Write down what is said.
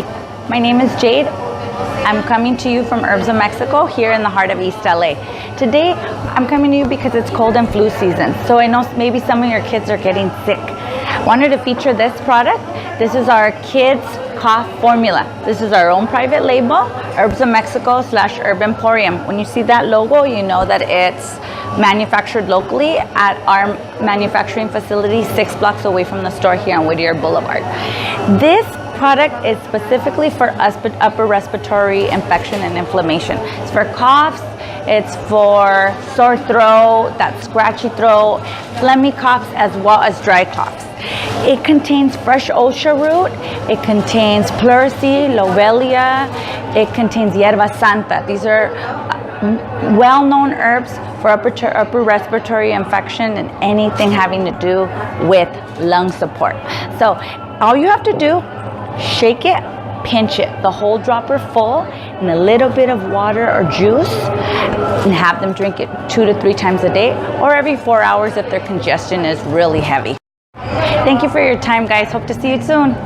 Hi, my name is Jade. I'm coming to you from Herbs of Mexico here in the heart of East LA. Today, I'm coming to you because it's cold and flu season. So I know maybe some of your kids are getting sick. Wanted to feature this product. This is our kids cough formula. This is our own private label, Herbs of Mexico / Herb Emporium. When you see that logo, you know that it's manufactured locally at our manufacturing facility 6 blocks away from the store here on Whittier Boulevard. This product is specifically for upper respiratory infection and inflammation. It's for coughs, it's for sore throat, that scratchy throat, phlegmy coughs, as well as dry coughs. It contains fresh osha root, it contains pleurisy, lobelia, it contains hierba santa. These are well-known herbs for upper respiratory infection and anything having to do with lung support. So all you have to do, shake it, pinch it, the whole dropper full, and a little bit of water or juice, and have them drink it 2 to 3 times a day or every 4 hours if their congestion is really heavy. Thank you for your time, guys. Hope to see you soon.